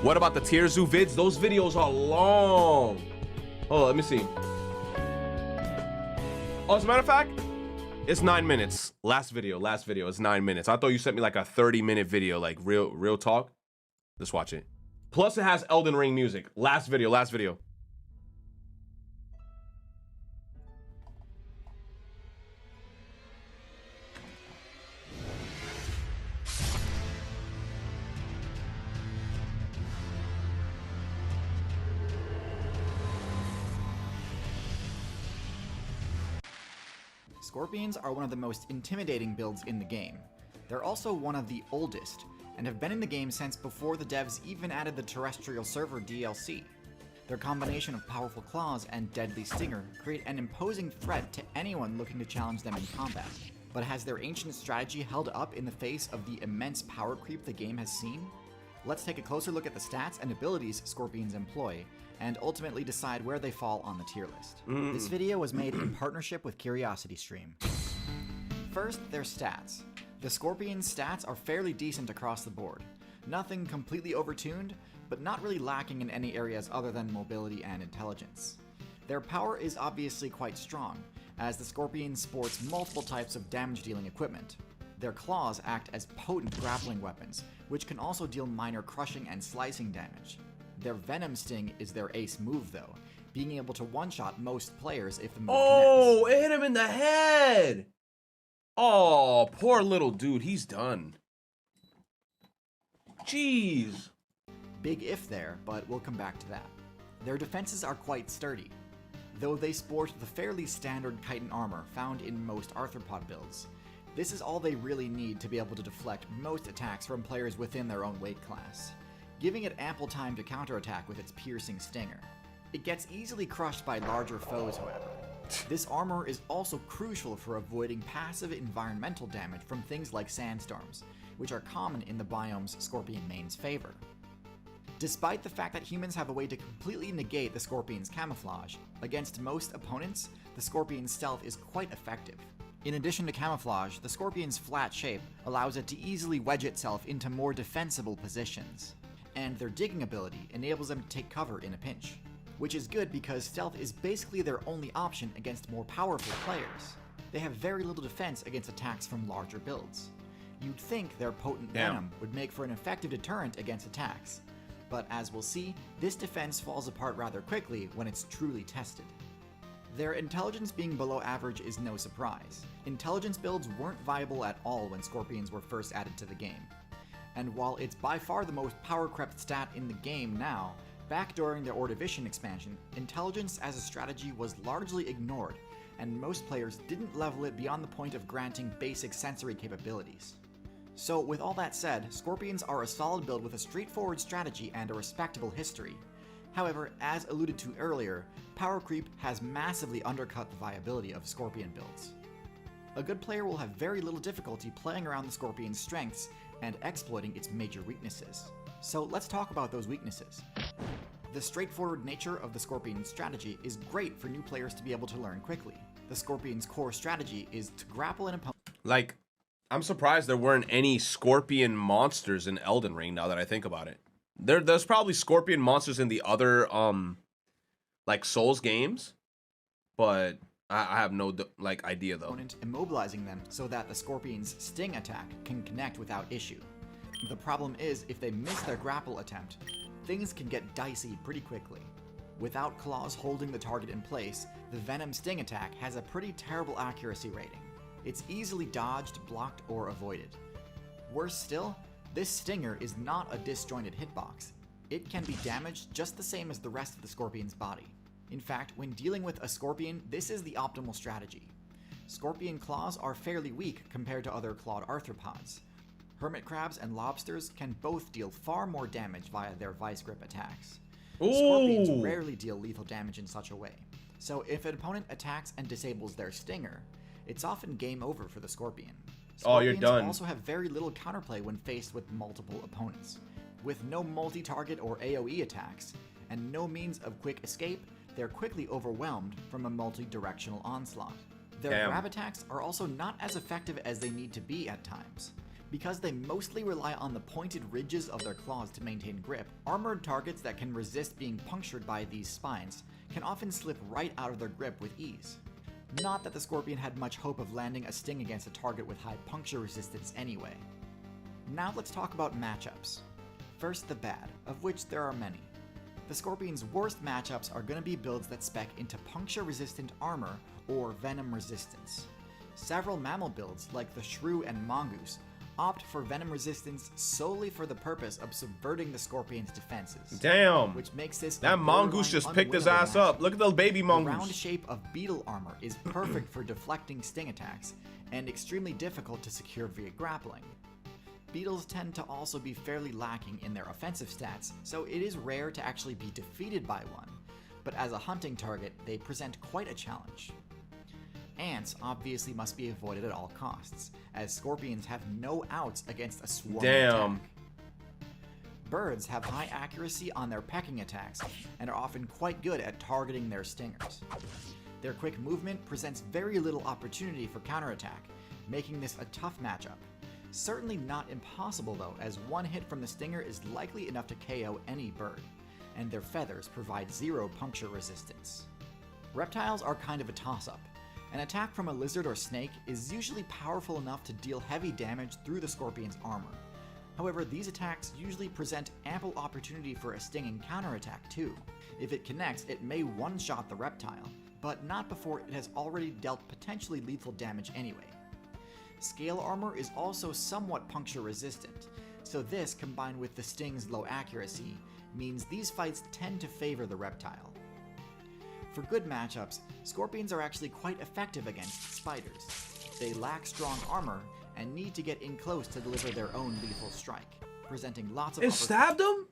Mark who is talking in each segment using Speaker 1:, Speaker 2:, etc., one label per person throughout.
Speaker 1: What about the TierZoo vids? Those videos are long. Oh, let me see. Oh, as a matter of fact, it's 9 minutes. Last video is 9 minutes. I thought you sent me like a 30-minute video, like real talk. Let's watch it. Plus it has Elden Ring music. Last video.
Speaker 2: Scorpions are one of the most intimidating builds in the game. They're also one of the oldest, and have been in the game since before the devs even added the terrestrial server DLC. Their combination of powerful claws and deadly stinger create an imposing threat to anyone looking to challenge them in combat. But has their ancient strategy held up in the face of the immense power creep the game has seen? Let's take a closer look at the stats and abilities Scorpions employ, and ultimately decide where they fall on the tier list. This video was made in partnership with CuriosityStream. First, their stats. The Scorpion's stats are fairly decent across the board. Nothing completely overtuned, but not really lacking in any areas other than mobility and intelligence. Their power is obviously quite strong, as the Scorpion sports multiple types of damage-dealing equipment. Their claws act as potent grappling weapons, which can also deal minor crushing and slicing damage. Their Venom Sting is their ace move though, being able to one-shot most players if the move
Speaker 1: Oh,
Speaker 2: connects.
Speaker 1: it hit him in the head. Oh, poor little dude, he's done. Jeez.
Speaker 2: Big if there, but we'll come back to that. Their defenses are quite sturdy, though they sport the fairly standard chitin armor found in most arthropod builds. This is all they really need to be able to deflect most attacks from players within their own weight class, giving it ample time to counterattack with its piercing stinger. It gets easily crushed by larger foes, however. This armor is also crucial for avoiding passive environmental damage from things like sandstorms, which are common in the biomes Scorpion mains favor. Despite the fact that humans have a way to completely negate the Scorpion's camouflage, against most opponents, the Scorpion's stealth is quite effective. In addition to camouflage, the Scorpion's flat shape allows it to easily wedge itself into more defensible positions, and their digging ability enables them to take cover in a pinch, which is good because stealth is basically their only option against more powerful players. They have very little defense against attacks from larger builds. You'd think their potent venom would make for an effective deterrent against attacks, but as we'll see, this defense falls apart rather quickly when it's truly tested. Their intelligence being below average is no surprise. Intelligence builds weren't viable at all when Scorpions were first added to the game. And while it's by far the most power-crept stat in the game now, back during the Ordovician expansion, intelligence as a strategy was largely ignored, and most players didn't level it beyond the point of granting basic sensory capabilities. So with all that said, Scorpions are a solid build with a straightforward strategy and a respectable history. However, as alluded to earlier, power creep has massively undercut the viability of Scorpion builds. A good player will have very little difficulty playing around the Scorpion's strengths and exploiting its major weaknesses. So let's talk about those weaknesses. The straightforward nature of the Scorpion's strategy is great for new players to be able to learn quickly. The Scorpion's core strategy is to grapple an opponent.
Speaker 1: Like, I'm surprised there weren't any Scorpion monsters in Elden Ring now that I think about it. There's probably Scorpion monsters in the other like Souls games, but I have no like idea though.
Speaker 2: Immobilizing them so that the Scorpion's sting attack can connect without issue. The problem is, if they miss their grapple attempt, things can get dicey pretty quickly. Without claws holding the target in place, the Venom Sting attack has a pretty terrible accuracy rating. It's easily dodged, blocked, or avoided. Worse still, this stinger is not a disjointed hitbox. It can be damaged just the same as the rest of the Scorpion's body. In fact, when dealing with a Scorpion, this is the optimal strategy. Scorpion claws are fairly weak compared to other clawed arthropods. Hermit crabs and lobsters can both deal far more damage via their vice grip attacks. Scorpions rarely deal lethal damage in such a way, so if an opponent attacks and disables their stinger, it's often game over for the Scorpion.
Speaker 1: You're done.
Speaker 2: Scorpions also have very little counterplay when faced with multiple opponents. With no multi-target or AoE attacks, and no means of quick escape, they're quickly overwhelmed from a multi-directional onslaught. Their grab attacks are also not as effective as they need to be at times. Because they mostly rely on the pointed ridges of their claws to maintain grip, armored targets that can resist being punctured by these spines can often slip right out of their grip with ease. Not that the Scorpion had much hope of landing a sting against a target with high puncture resistance anyway. Now let's talk about matchups. First, the bad, of which there are many. The Scorpion's worst matchups are going to be builds that spec into puncture-resistant armor or venom resistance. Several mammal builds, like the Shrew and Mongoose, opt for venom resistance solely for the purpose of subverting the Scorpion's defenses.
Speaker 1: Damn!
Speaker 2: Which makes this
Speaker 1: that mongoose just picked his ass up. Look at the baby mongoose.
Speaker 2: The round shape of beetle armor is perfect for deflecting sting attacks, and extremely difficult to secure via grappling. Beetles tend to also be fairly lacking in their offensive stats, so it is rare to actually be defeated by one, but as a hunting target, they present quite a challenge. Ants obviously must be avoided at all costs, as scorpions have no outs against a swarm attack. Birds have high accuracy on their pecking attacks, and are often quite good at targeting their stingers. Their quick movement presents very little opportunity for counterattack, making this a tough matchup. Certainly not impossible though, as one hit from the stinger is likely enough to KO any bird, and their feathers provide zero puncture resistance. Reptiles are kind of a toss-up. An attack from a lizard or snake is usually powerful enough to deal heavy damage through the scorpion's armor. However, these attacks usually present ample opportunity for a stinging counterattack too. If it connects, it may one-shot the reptile, but not before it has already dealt potentially lethal damage anyway. Scale armor is also somewhat puncture resistant, so this, combined with the sting's low accuracy, means these fights tend to favor the reptile. For good matchups, scorpions are actually quite effective against spiders. They lack strong armor and need to get in close to deliver their own lethal strike, presenting lots of
Speaker 1: It stabbed him?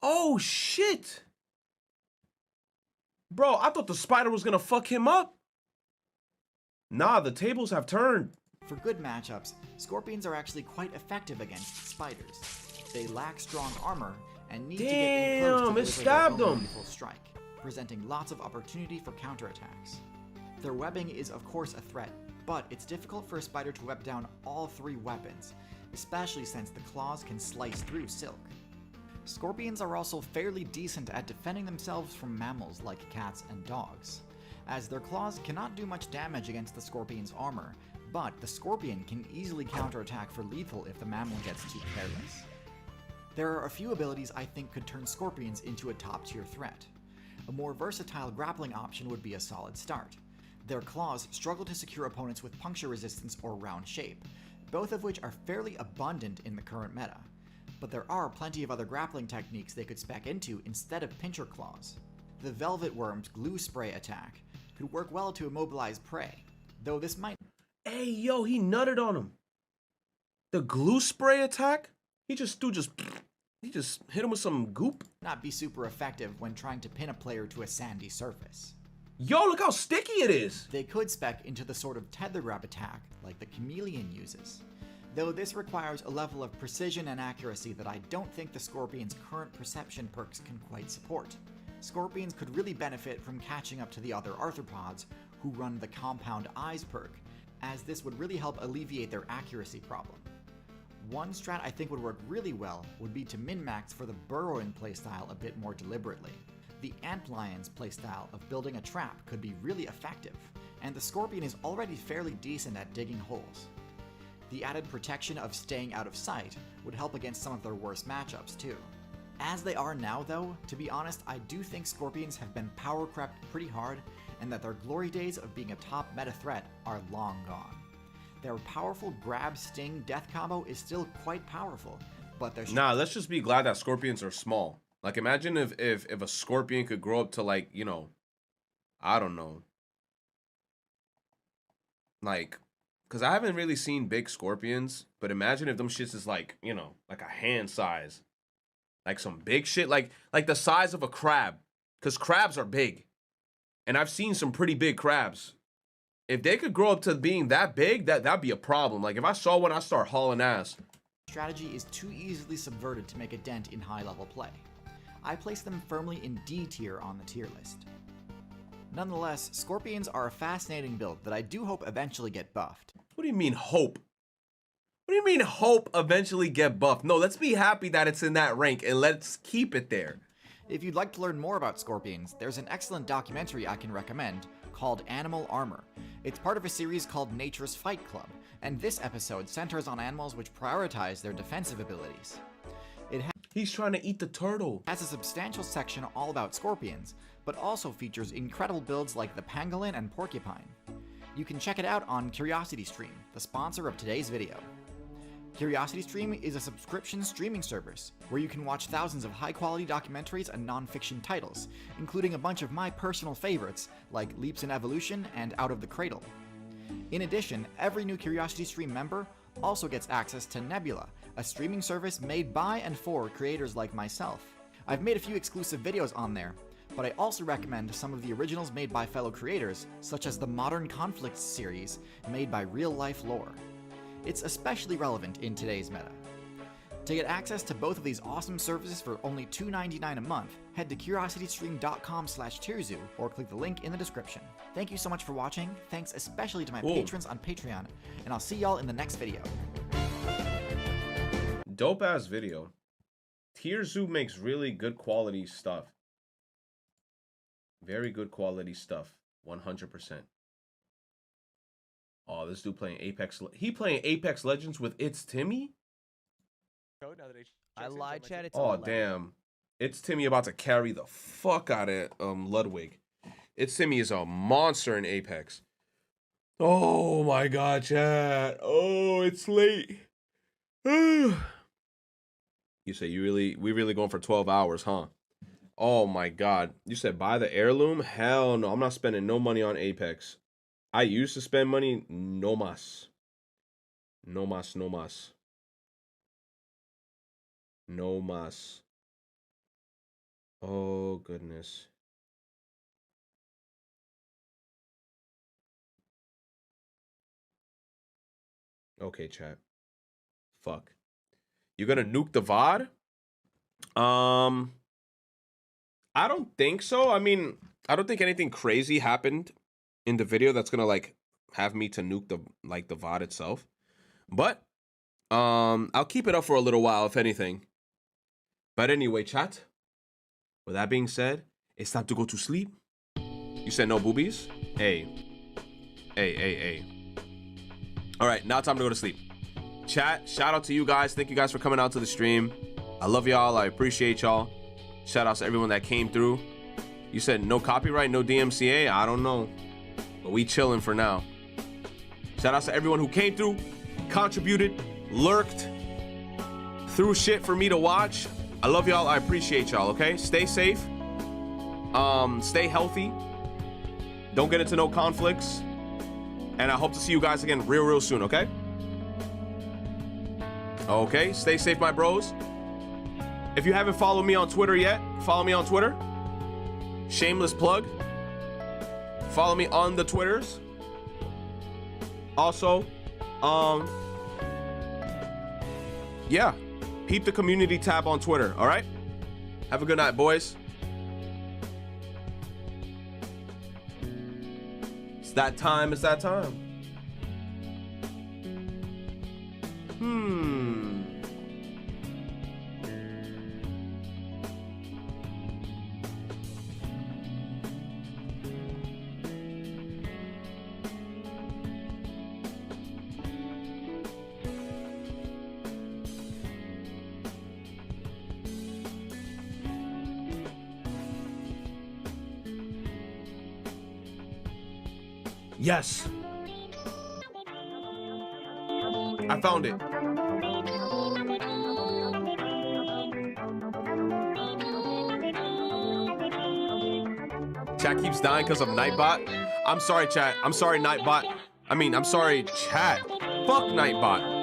Speaker 1: Oh shit! Bro, I thought the spider was gonna fuck him up. Nah, the tables have turned.
Speaker 2: For good matchups, scorpions are actually quite effective against spiders. They lack strong armor and need to get in close to deliver their own lethal strike, presenting lots of opportunity for counterattacks. Their webbing is of course a threat, but it's difficult for a spider to web down all three weapons, especially since the claws can slice through silk. Scorpions are also fairly decent at defending themselves from mammals like cats and dogs, as their claws cannot do much damage against the scorpion's armor, but the scorpion can easily counterattack for lethal if the mammal gets too careless. There are a few abilities I think could turn scorpions into a top-tier threat. A more versatile grappling option would be a solid start. Their claws struggle to secure opponents with puncture resistance or round shape, both of which are fairly abundant in the current meta. But there are plenty of other grappling techniques they could spec into instead of pincher claws. The Velvet Worm's glue spray attack could work well to immobilize prey, though this might—
Speaker 1: Hey, yo, he nutted on him. The glue spray attack? He just hit him with some goop.
Speaker 2: Not be super effective when trying to pin a player to a sandy surface.
Speaker 1: Yo, look how sticky it is.
Speaker 2: They could spec into the sort of tether grab attack like the chameleon uses, though this requires a level of precision and accuracy that I don't think the scorpion's current perception perks can quite support. Scorpions could really benefit from catching up to the other arthropods who run the compound eyes perk, as this would really help alleviate their accuracy problem. One strat I think would work really well would be to min-max for the burrowing playstyle a bit more deliberately. The Antlion's playstyle of building a trap could be really effective, and the Scorpion is already fairly decent at digging holes. The added protection of staying out of sight would help against some of their worst matchups too. As they are now though, to be honest, I do think Scorpions have been power crept pretty hard, and that their glory days of being a top meta threat are long gone. Their powerful grab-sting death combo is still quite powerful, but there's—
Speaker 1: Nah, let's just be glad that scorpions are small. Like, imagine if a scorpion could grow up to, like, you know, I don't know. Like, because I haven't really seen big scorpions, but imagine if them shits is like, you know, like a hand size. Like some big shit, like the size of a crab. Because crabs are big. And I've seen some pretty big crabs. If they could grow up to being that big, that'd be a problem. Like, if I saw one, I'd start hauling ass.
Speaker 2: Strategy is too easily subverted to make a dent in high-level play. I place them firmly in D tier on the tier list. Nonetheless, Scorpions are a fascinating build that I do hope eventually get buffed.
Speaker 1: What do you mean hope? What do you mean hope eventually get buffed? No, let's be happy that it's in that rank and let's keep it there.
Speaker 2: If you'd like to learn more about scorpions, there's an excellent documentary I can recommend called Animal Armor. It's part of a series called Nature's Fight Club, and this episode centers on animals which prioritize their defensive abilities.
Speaker 1: He's trying to eat the turtle.
Speaker 2: Has a substantial section all about scorpions, but also features incredible builds like the pangolin and porcupine. You can check it out on CuriosityStream, the sponsor of today's video. CuriosityStream is a subscription streaming service where you can watch thousands of high-quality documentaries and non-fiction titles, including a bunch of my personal favorites like Leaps in Evolution and Out of the Cradle. In addition, every new CuriosityStream member also gets access to Nebula, a streaming service made by and for creators like myself. I've made a few exclusive videos on there, but I also recommend some of the originals made by fellow creators, such as the Modern Conflicts series made by Real Life Lore. It's especially relevant in today's meta. To get access to both of these awesome services for only $2.99 a month, head to curiositystream.com/TierZoo or click the link in the description. Thank you so much for watching, thanks especially to my patrons on Patreon, and I'll see y'all in the next video.
Speaker 1: Dope ass video. TierZoo makes really good quality stuff. Very good quality stuff. 100%. Oh, this dude playing Apex. He playing Apex Legends with It's Timmy?
Speaker 3: I lied, chat. It's
Speaker 1: Oh, damn. It's Timmy about to carry the fuck out of Ludwig. It's Timmy is a monster in Apex. Oh my god, chat. Oh, it's late. You say we really going for 12 hours, huh? Oh my god. You said buy the heirloom? Hell no. I'm not spending no money on Apex. I used to spend money. No mas. No mas, no mas. No mas. Oh, goodness. Okay, chat. Fuck. You're gonna nuke the VOD? I don't think so. I mean, I don't think anything crazy happened in the video that's gonna like have me to nuke the VOD itself. But I'll keep it up for a little while, if anything. But anyway, chat. With that being said, it's time to go to sleep. You said no boobies? Hey. All right, now time to go to sleep. Chat, shout out to you guys. Thank you guys for coming out to the stream. I love y'all. I appreciate y'all. Shout out to everyone that came through. You said no copyright, no DMCA? I don't know. But we chilling for now. Shout out to everyone who came through, contributed, lurked, threw shit for me to watch. I love y'all. I appreciate y'all, okay? Stay safe. Stay healthy. Don't get into no conflicts. And I hope to see you guys again real soon, okay? Okay, stay safe, my bros. If you haven't followed me on Twitter yet, follow me on Twitter. Shameless plug. Follow me on the Twitters. Also, yeah, peep the community tab on Twitter, all right? Have a good night, boys. It's that time, it's that time. Yes. I found it. Chat keeps dying because of Nightbot. I'm sorry, chat. I'm sorry, Nightbot. I'm sorry, chat. Fuck Nightbot.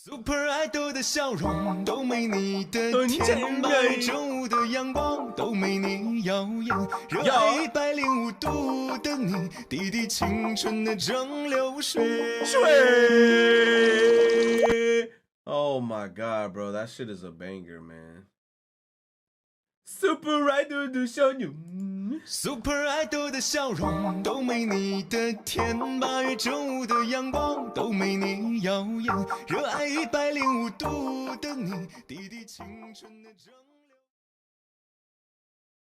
Speaker 3: Super Idol 的笑容都没你的甜，白昼的阳光都没你耀眼，热爱105度的你，滴滴青春的蒸馏水。
Speaker 1: Oh my god, bro, that shit is a banger, man. Super Idol 的笑容
Speaker 3: Super Idol 的笑容都没你的甜，八月正午的阳光都没你耀眼，热爱105度的你，滴滴青春的蒸。